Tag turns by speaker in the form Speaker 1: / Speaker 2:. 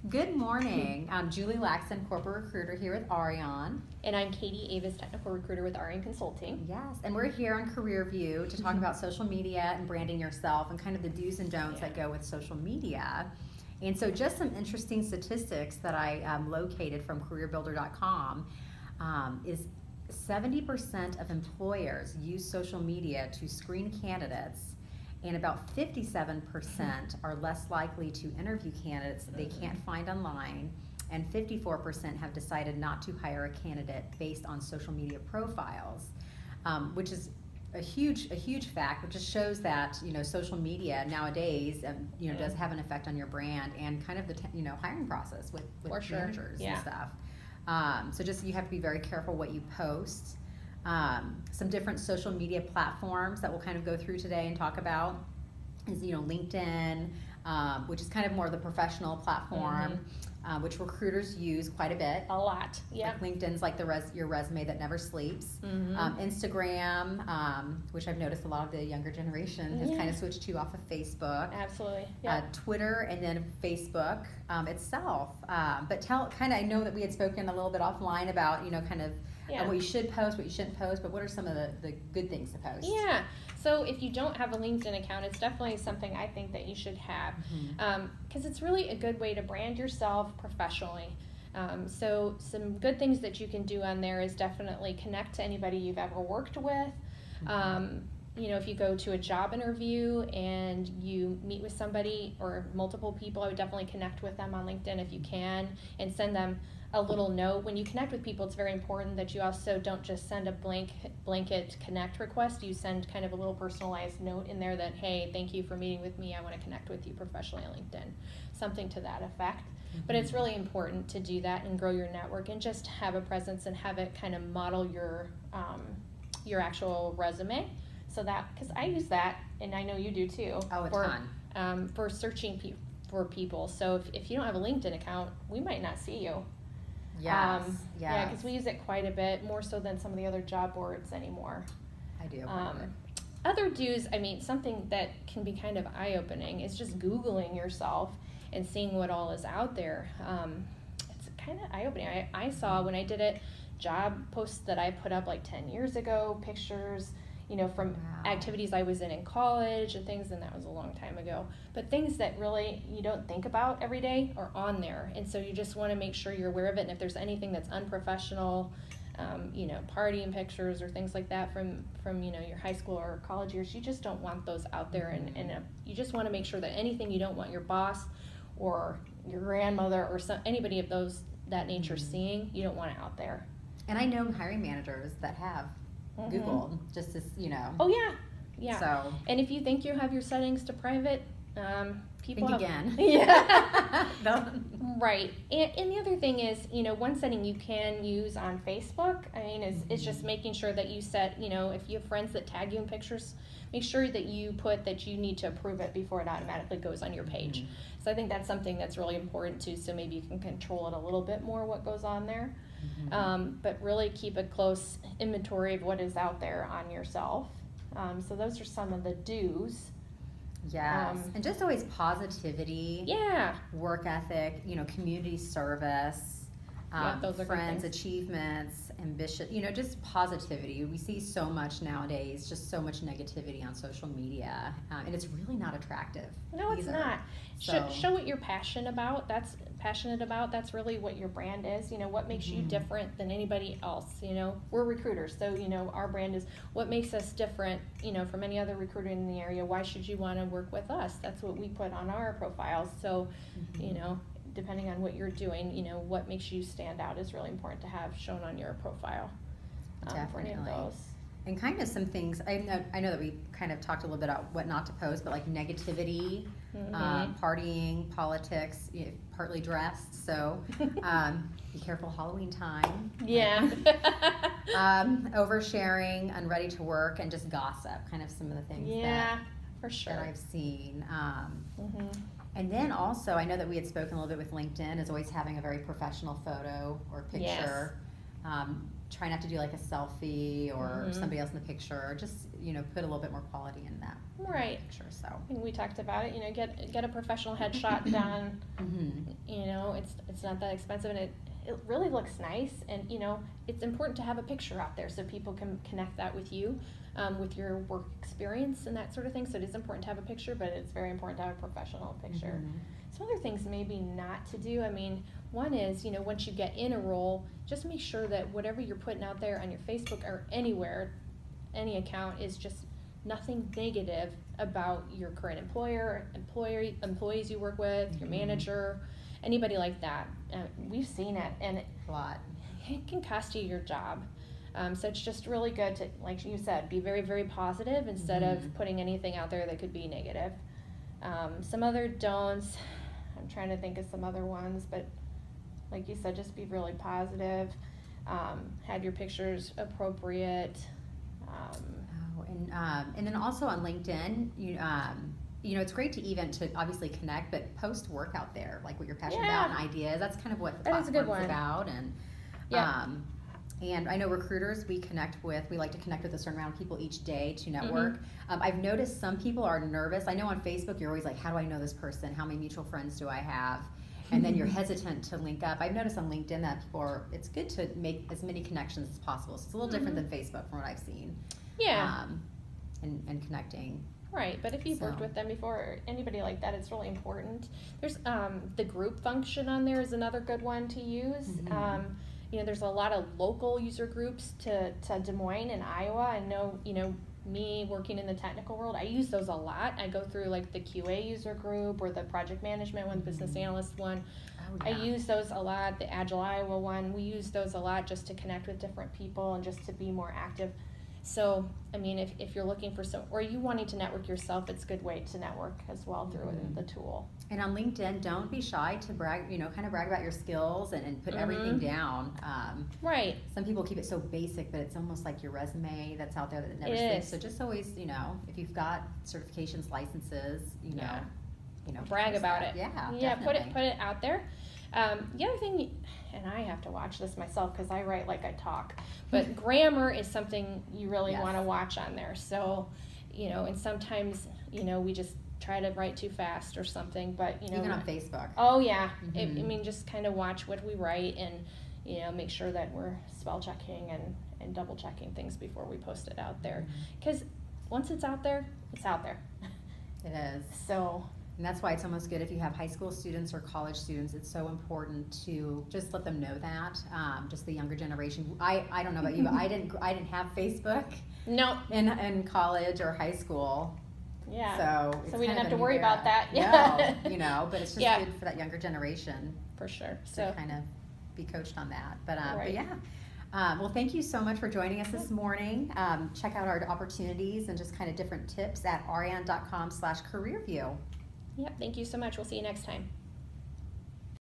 Speaker 1: Good morning. I'm Julie Laxton, Corporate Recruiter here with Arion.
Speaker 2: And I'm Katie Avis, Technical Recruiter with Arion Consulting.
Speaker 1: Yes, and we're here on Career View to talk about social media and branding yourself and kind of the do's and don'ts that go with social media. And so just some interesting statistics that I located from careerbuilder.com is 70% of employers use social media to screen candidates, and about 57% are less likely to interview candidates that they can't find online, and 54% have decided not to hire a candidate based on social media profiles, which is a huge fact, which just shows that social media nowadays does have an effect on your brand and kind of the hiring process with managers and stuff. So just you have to be very careful what you post. Some different social media platforms that we'll kind of go through today and talk about is LinkedIn, which is kind of more the professional platform, which recruiters use quite a bit.
Speaker 2: A lot, yeah.
Speaker 1: Like LinkedIn's like your resume that never sleeps. Instagram, which I've noticed a lot of the younger generation has kind of switched to off of Facebook.
Speaker 2: Absolutely. Yeah.
Speaker 1: Twitter, and then Facebook itself. But I know that we had spoken a little bit offline about what you should post, what you shouldn't post, but what are some of the good things to post?
Speaker 2: Yeah, so if you don't have a LinkedIn account, it's definitely something I think that you should have, because it's really a good way to brand yourself professionally. So some good things that you can do on there is definitely connect to anybody you've ever worked with. If you go to a job interview and you meet with somebody or multiple people, I would definitely connect with them on LinkedIn if you can, and send them a little note. When you connect with people, it's very important that you also don't just send a blanket connect request. You send kind of a little personalized note in there that, hey, thank you for meeting with me. I want to connect with you professionally on LinkedIn. Something to that effect. But it's really important to do that and grow your network and just have a presence and have it kind of model your actual resume. So that, because I use that, and I know you do too.
Speaker 1: Oh, a ton.
Speaker 2: For searching for people. So if you don't have a LinkedIn account, we might not see you.
Speaker 1: Yes.
Speaker 2: Yeah, because we use it quite a bit, more so than some of the other job boards anymore.
Speaker 1: I do.
Speaker 2: Other do's, something that can be kind of eye-opening is just Googling yourself and seeing what all is out there. It's kind of eye-opening. I saw when I did it, job posts that I put up like 10 years ago, pictures, from activities I was in college and things, and that was a long time ago. But things that really you don't think about every day are on there, and so you just want to make sure you're aware of it. And if there's anything that's unprofessional, partying pictures or things like that from your high school or college years, you just don't want those out there. And you just want to make sure that anything you don't want your boss or your grandmother or anybody of that nature seeing, you don't want it out there.
Speaker 1: And I know hiring managers that have Googled, just as
Speaker 2: Oh yeah.
Speaker 1: So,
Speaker 2: and if you think you have your settings to private, people
Speaker 1: think
Speaker 2: have,
Speaker 1: again.
Speaker 2: Yeah. Right. And the other thing is, one setting you can use on Facebook, is just making sure that you set, if you have friends that tag you in pictures, make sure that you put that you need to approve it before it automatically goes on your page. So I think that's something that's really important too, so maybe you can control it a little bit more, what goes on there. But really keep a close inventory of what is out there on yourself. So those are some of the do's.
Speaker 1: Yes, and just always positivity.
Speaker 2: Yeah.
Speaker 1: Work ethic, community service,
Speaker 2: those are
Speaker 1: friends, achievements, ambition, just positivity. We see so much nowadays, just so much negativity on social media, and it's really not attractive.
Speaker 2: No, it's
Speaker 1: either.
Speaker 2: not.
Speaker 1: So,
Speaker 2: show what you're passionate about. That's really what your brand is. What makes you different than anybody else. We're recruiters, so our brand is what makes us different, from any other recruiter in the area. Why should you want to work with us? That's what we put on our profiles. So depending on what you're doing, what makes you stand out is really important to have shown on your profile. For any of those.
Speaker 1: And kind of some things, I know that we kind of talked a little bit about what not to post, but like negativity, partying, politics, partly dressed, so be careful Halloween time.
Speaker 2: Yeah.
Speaker 1: Oversharing, unready to work, and just gossip, kind of some of the things
Speaker 2: for sure.
Speaker 1: that I've seen. And then also, I know that we had spoken a little bit with LinkedIn, is always having a very professional photo or picture. Try not to do like a selfie or somebody else in the picture. Just put a little bit more quality in that picture. So
Speaker 2: I think we talked about it. Get a professional headshot done. it's not that expensive, and it really looks nice. And you know, it's important to have a picture out there so people can connect that with you, with your work experience and that sort of thing. So it is important to have a picture, but it's very important to have a professional picture. Some other things maybe not to do. I mean, one is, you know, once you get in a role, just make sure that whatever you're putting out there on your Facebook or anywhere, any account, is just nothing negative about your current employees you work with, your manager, anybody like that. We've seen it, and
Speaker 1: A lot.
Speaker 2: it can cost you your job. So it's just really good to, like you said, be very, very positive instead of putting anything out there that could be negative. Some other don'ts, I'm trying to think of some other ones, but like you said, just be really positive. Have your pictures appropriate.
Speaker 1: And then also on LinkedIn, you know, it's great to even to obviously connect, but post work out there, like what you're passionate about and ideas. That's kind of what the
Speaker 2: That is a good
Speaker 1: platform's
Speaker 2: one.
Speaker 1: about. And and I know recruiters, we like to connect with a certain amount of people each day to network. I've noticed some people are nervous. I know on Facebook, you're always like, how do I know this person? How many mutual friends do I have? And then you're hesitant to link up. I've noticed on LinkedIn that it's good to make as many connections as possible. So it's a little different than Facebook from what I've seen.
Speaker 2: Yeah.
Speaker 1: And connecting.
Speaker 2: Right, but if you've worked
Speaker 1: So.
Speaker 2: with them before, or anybody like that, it's really important. There's the group function on there is another good one to use. You know, there's a lot of local user groups to Des Moines and Iowa. I know, you know, me working in the technical world, I use those a lot. I go through like the QA user group or the project management one, business analyst one.
Speaker 1: Oh,
Speaker 2: I
Speaker 1: yeah.
Speaker 2: use those a lot. The Agile Iowa one, we use those a lot just to connect with different people and just to be more active. So, I mean, if you're looking for or you wanting to network yourself, it's a good way to network as well through the tool.
Speaker 1: And on LinkedIn, don't be shy to brag, you know, kind of brag about your skills and put everything down.
Speaker 2: Right.
Speaker 1: Some people keep it so basic, but it's almost like your resume that's out there that never
Speaker 2: It
Speaker 1: sticks.
Speaker 2: is.
Speaker 1: So just always, you know, if you've got certifications, licenses, you know,
Speaker 2: Brag
Speaker 1: post
Speaker 2: about
Speaker 1: that.
Speaker 2: it.
Speaker 1: Yeah,
Speaker 2: Yeah,
Speaker 1: definitely.
Speaker 2: put it out there. The other thing, and I have to watch this myself because I write like I talk, but grammar is something you really
Speaker 1: Yes.
Speaker 2: want to watch on there. So, you know, and sometimes, you know, we just try to write too fast or something, but, you know.
Speaker 1: Even on Facebook.
Speaker 2: Oh, yeah. I mean, just kind of watch what we write and, you know, make sure that we're spell checking and double checking things before we post it out there. Because once it's out there, it's out there.
Speaker 1: It is.
Speaker 2: So.
Speaker 1: And that's why it's almost good if you have high school students or college students. It's so important to just let them know that. Just the younger generation. I don't know about you, but I didn't have Facebook
Speaker 2: No.
Speaker 1: in college or high school.
Speaker 2: Yeah.
Speaker 1: So it's
Speaker 2: we didn't
Speaker 1: kind of
Speaker 2: have to
Speaker 1: a new
Speaker 2: worry about
Speaker 1: era.
Speaker 2: that. Yeah.
Speaker 1: No, you know, but it's just
Speaker 2: Yeah.
Speaker 1: good for that younger generation
Speaker 2: For sure.
Speaker 1: to
Speaker 2: So.
Speaker 1: kind of be coached on that. But
Speaker 2: Right.
Speaker 1: yeah. Well, thank you so much for joining us this morning. Check out our opportunities and just kind of different tips at ariane.com/careerview.
Speaker 2: Yep. Thank you so much. We'll see you next time.